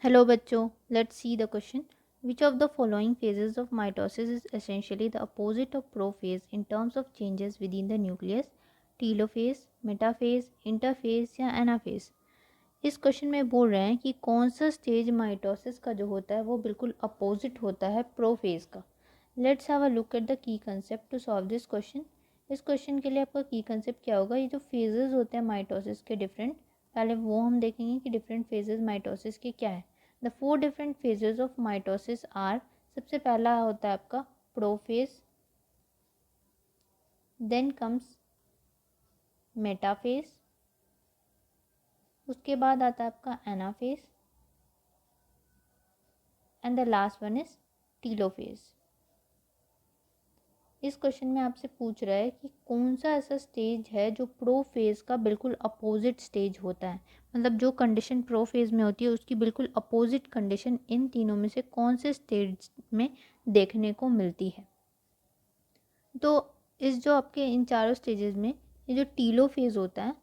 Hello बच्चों, let's see the question. Which of the following phases of mitosis is essentially the opposite of prophase in terms of changes within the nucleus? Telophase, metaphase, interphase या anaphase? इस question में बोल रहे हैं कि कौन सा स्टेज माइटोसिस का जो होता है वो बिल्कुल अपोजिट होता है प्रोफेज का. Let's have a look at the key concept to solve this question. इस क्वेश्चन के लिए आपका की कंसेप्ट क्या होगा? ये जो फेजेस होते हैं माइटोसिस के डिफरेंट, पहले वो हम देखेंगे कि डिफरेंट फेजेस माइटोसिस के क्या है. The 4 different phases of mitosis are. सबसे पहला होता है आपका प्रोफेज, देन कम्स मेटाफेज, उसके बाद आता है आपका anaphase and the last one is telophase. इस क्वेश्चन में आपसे पूछ रहा है कि कौन सा ऐसा स्टेज है जो प्रोफेज का बिल्कुल अपोजिट स्टेज होता है. मतलब जो कंडीशन प्रोफेज में होती है उसकी बिल्कुल अपोजिट कंडीशन इन तीनों में से कौन से स्टेज में देखने को मिलती है. तो इस जो आपके इन चारों स्टेजेस में ये जो टीलोफेज होता है,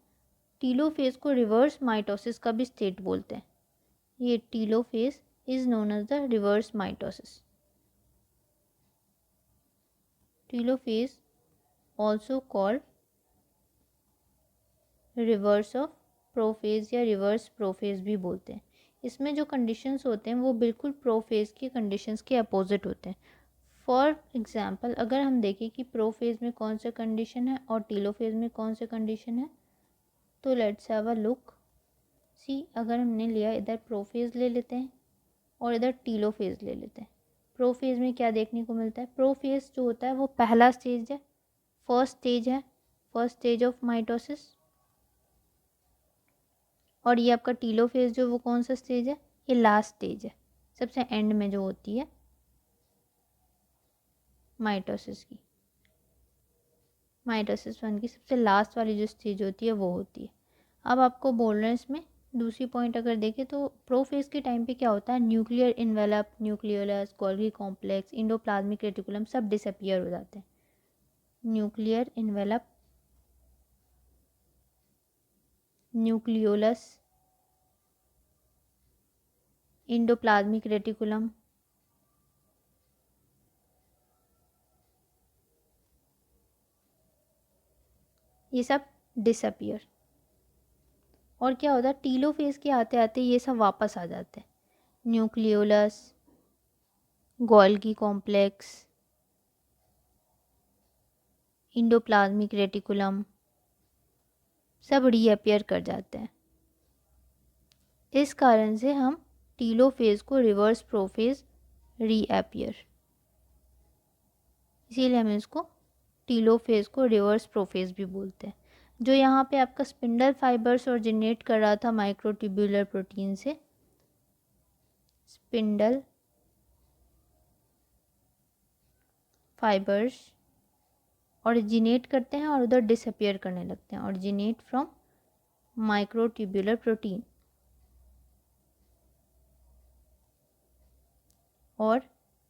टीलोफेज को रिवर्स माइटोसिस का भी स्टेट बोलते हैं. ये telophase is known as the reverse mitosis. Telophase also called reverse of prophase या रिवर्स प्रोफेज भी बोलते हैं. इसमें जो कंडीशंस होते हैं वो बिल्कुल प्रोफेज की कंडीशंस के अपोजिट होते हैं. फॉर एग्जांपल अगर हम देखें कि प्रोफेज में कौन सा कंडीशन है और टीलोफेज में कौन सा कंडीशन है, तो लेट्स हैव अ लुक. सी, अगर हमने लिया इधर प्रोफेज ले लेते हैं और इधर टीलोफेज ले लेते हैं. प्रोफेज में क्या देखने को मिलता है? प्रोफेज जो होता है वो पहला स्टेज है, फर्स्ट स्टेज ऑफ माइटोसिस. और ये आपका टीलोफेज जो वो कौन सा स्टेज है? ये लास्ट स्टेज है, सबसे एंड में जो होती है माइटोसिस की. माइटोसिस 1 की सबसे लास्ट वाली जो स्टेज होती है वो होती है. अब आपको बोल रहे हैं इसमें दूसरी पॉइंट अगर देखें तो प्रोफेज के टाइम पे क्या होता है? Nuclear envelope, nucleolus, Golgi complex, endoplasmic reticulum सब डिसअपियर हो जाते हैं. Nuclear envelope, nucleolus, endoplasmic reticulum, ये सब डिसअपियर. और क्या होता है? टीलोफेज के आते आते ये सब वापस आ जाते हैं. Nucleolus, Golgi complex, endoplasmic reticulum सब रीअपियर कर जाते हैं. इस कारण से हम टीलोफेज को रिवर्स प्रोफेज रीअपियर, इसीलिए हम इसको टीलोफेज को रिवर्स प्रोफेज भी बोलते हैं. जो यहाँ पे आपका स्पिंडल फाइबर्स ओरिजिनेट कर रहा था माइक्रोट्यूब्यूलर प्रोटीन से, स्पिंडल फाइबर्स ओरिजिनेट करते हैं और उधर डिसअपियर करने लगते हैं. ओरिजिनेट फ्रॉम माइक्रोट्यूब्यूलर प्रोटीन, और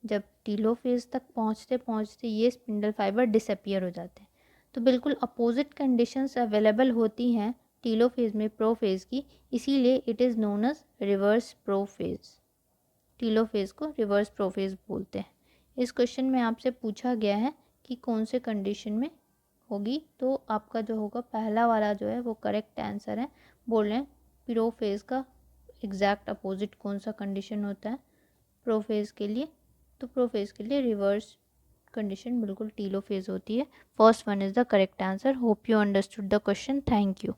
जब टीलोफेज तक पहुँचते पहुँचते ये स्पिंडल फाइबर डिसअपियर हो जाते हैं. तो बिल्कुल अपोजिट कंडीशंस अवेलेबल होती हैं टीलोफेज में प्रोफेज की, इसीलिए it is known as reverse prophase. Telophase को रिवर्स प्रोफेज बोलते हैं. इस क्वेश्चन में आपसे पूछा गया है कि कौन से कंडीशन में होगी, तो आपका जो होगा पहला वाला जो है वो करेक्ट आंसर है. बोल रहे हैं प्रोफेज का एग्जैक्ट अपोजिट कौन सा कंडीशन होता है प्रोफेज के लिए, तो प्रोफेज के लिए रिवर्स कंडीशन बिल्कुल टीलोफेज होती है. First one is the correct answer. Hope you understood the question. Thank you.